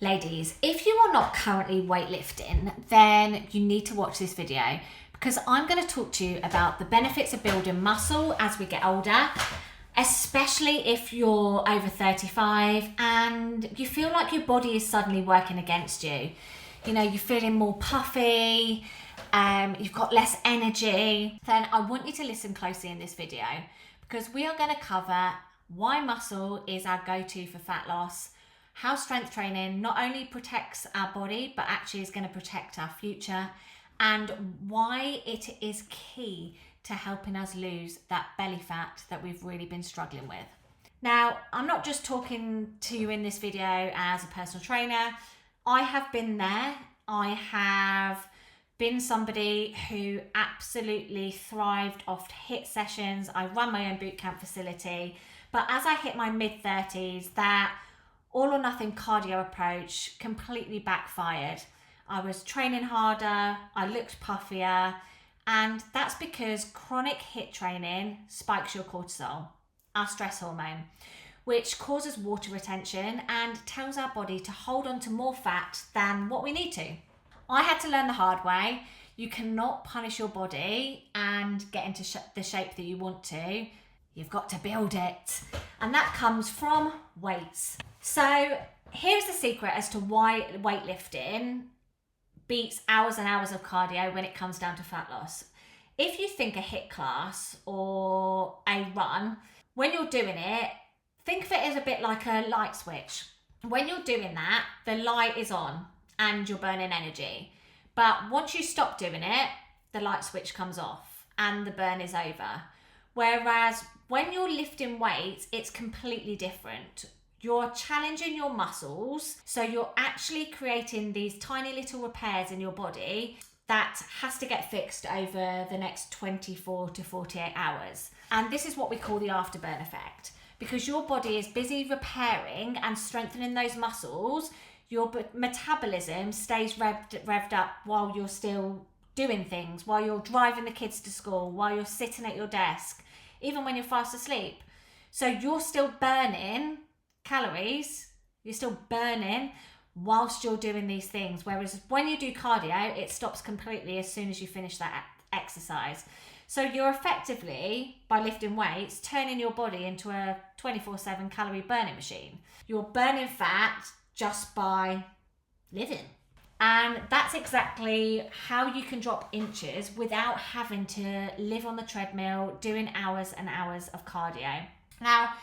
Ladies, if you are not currently weightlifting, then you need to watch this video because I'm going to talk to you about the benefits of building muscle as we get older, especially if you're over 35 and you feel like your body is suddenly working against you. You know, you're feeling more puffy, you've got less energy. Then I want you to listen closely in this video because we are going to cover why muscle is our go-to for fat loss, how strength training not only protects our body, but actually is going to protect our future, and why it is key to helping us lose that belly fat that we've really been struggling with. Now, I'm not just talking to you in this video as a personal trainer. I have been there. I have been somebody who absolutely thrived off HIIT sessions. I run my own bootcamp facility. But as I hit my mid-30s, that all or nothing cardio approach completely backfired. I was training harder, I looked puffier, and that's because chronic HIIT training spikes your cortisol, our stress hormone, which causes water retention and tells our body to hold on to more fat than what we need to. I had to learn the hard way. You cannot punish your body and get into the shape that you want to. You've got to build it. And that comes from weights. So here's the secret as to why weightlifting beats hours and hours of cardio when it comes down to fat loss. If you think a HIIT class or a run, when you're doing it, think of it as a bit like a light switch. When you're doing that, the light is on and you're burning energy. But once you stop doing it, the light switch comes off and the burn is over. Whereas when you're lifting weights, it's completely different. You're challenging your muscles, so you're actually creating these tiny little repairs in your body that has to get fixed over the next 24 to 48 hours. And this is what we call the afterburn effect. Because your body is busy repairing and strengthening those muscles, your metabolism stays revved up while you're still doing things, while you're driving the kids to school, while you're sitting at your desk, even when you're fast asleep. So you're still burning calories, you're still burning whilst you're doing these things. Whereas when you do cardio, it stops completely as soon as you finish that exercise. So you're effectively, by lifting weights, turning your body into a 24/7 calorie burning machine. You're burning fat just by living. And that's exactly how you can drop inches without having to live on the treadmill doing hours and hours of cardio. Now,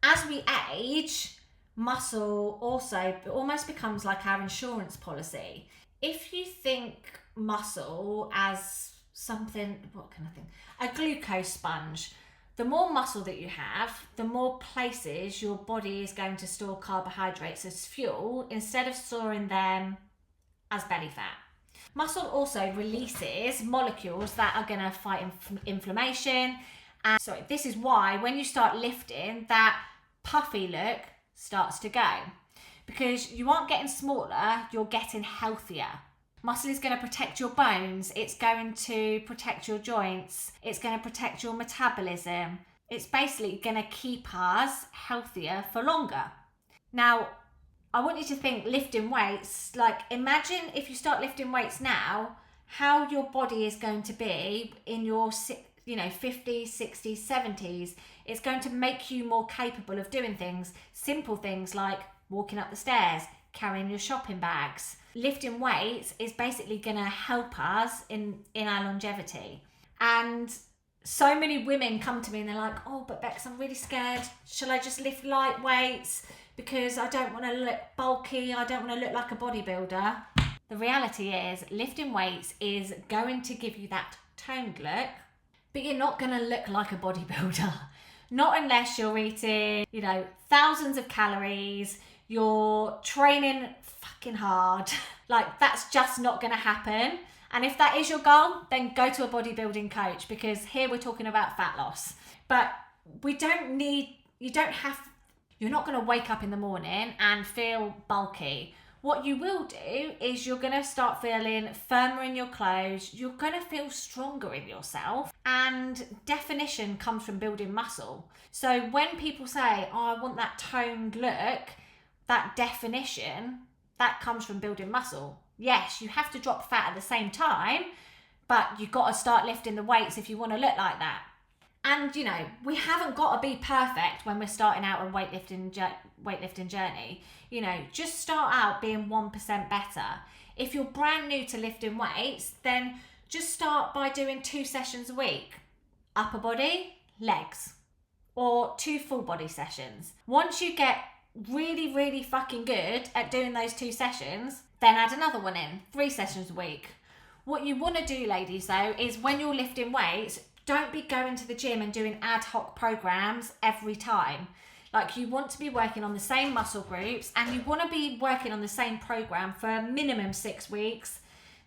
as we age, muscle also almost becomes like our insurance policy. If you think muscle as something, what kind of thing? A glucose sponge. The more muscle that you have, the more places your body is going to store carbohydrates as fuel instead of storing them as belly fat. Muscle also releases molecules that are going to fight inflammation. And so this is why when you start lifting, that puffy look starts to go. Because you aren't getting smaller, you're getting healthier. Muscle is going to protect your bones. It's going to protect your joints. It's going to protect your metabolism. It's basically going to keep us healthier for longer. Now, I want you to think lifting weights, like imagine if you start lifting weights now, how your body is going to be in your 50s, 60s, 70s. It's going to make you more capable of doing things, simple things like walking up the stairs, carrying your shopping bags. Lifting weights is basically going to help us in our longevity. And so many women come to me and they're like, oh, but Bex, I'm really scared. Shall I just lift light weights? Because I don't want to look bulky, I don't want to look like a bodybuilder. The reality is lifting weights is going to give you that toned look, but you're not going to look like a bodybuilder. Not unless you're eating, thousands of calories, you're training fucking hard. Like, that's just not going to happen. And if that is your goal, then go to a bodybuilding coach, because here we're talking about fat loss. But you're not going to wake up in the morning and feel bulky. What you will do is you're going to start feeling firmer in your clothes. You're going to feel stronger in yourself. And definition comes from building muscle. So when people say, oh, I want that toned look, that definition that comes from building muscle. Yes, you have to drop fat at the same time, but you've got to start lifting the weights if you want to look like that. And, you know, we haven't got to be perfect when we're starting out a weightlifting journey. You know, just start out being 1% better. If you're brand new to lifting weights, then just start by doing 2 sessions a week. Upper body, legs, or 2 full body sessions. Once you get really, really fucking good at doing those 2 sessions, then add another one in, 3 sessions a week. What you want to do, ladies, though, is when you're lifting weights, don't be going to the gym and doing ad hoc programs every time. Like, you want to be working on the same muscle groups, and you want to be working on the same program for a minimum 6 weeks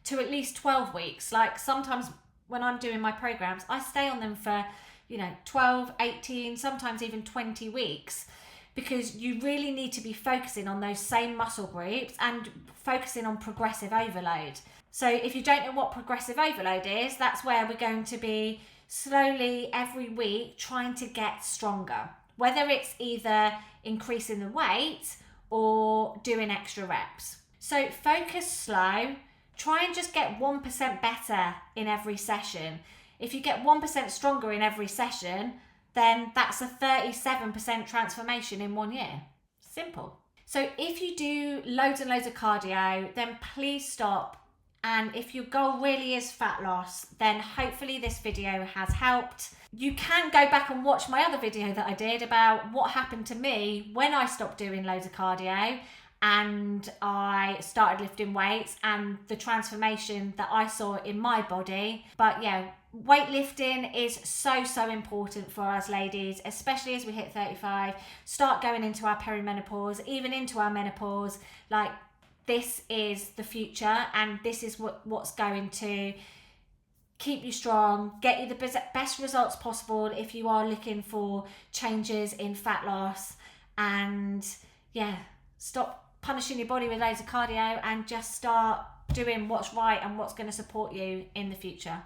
to at least 12 weeks. Like, sometimes when I'm doing my programs, I stay on them for, 12, 18, sometimes even 20 weeks, because you really need to be focusing on those same muscle groups and focusing on progressive overload. So if you don't know what progressive overload is, that's where we're going to be slowly every week trying to get stronger, whether it's either increasing the weight or doing extra reps. So focus slow, try and just get 1% better in every session. If you get 1% stronger in every session, then that's a 37% transformation in 1 year. Simple. So if you do loads and loads of cardio, then please stop. And if your goal really is fat loss, then hopefully this video has helped. You can go back and watch my other video that I did about what happened to me when I stopped doing loads of cardio and I started lifting weights and the transformation that I saw in my body. But yeah, weightlifting is so important for us ladies, especially as we hit 35, start going into our perimenopause, even into our menopause. Like, this is the future, and this is what's going to keep you strong, get you the best results possible if you are looking for changes in fat loss. And yeah, stop punishing your body with loads of cardio and just start doing what's right and what's going to support you in the future.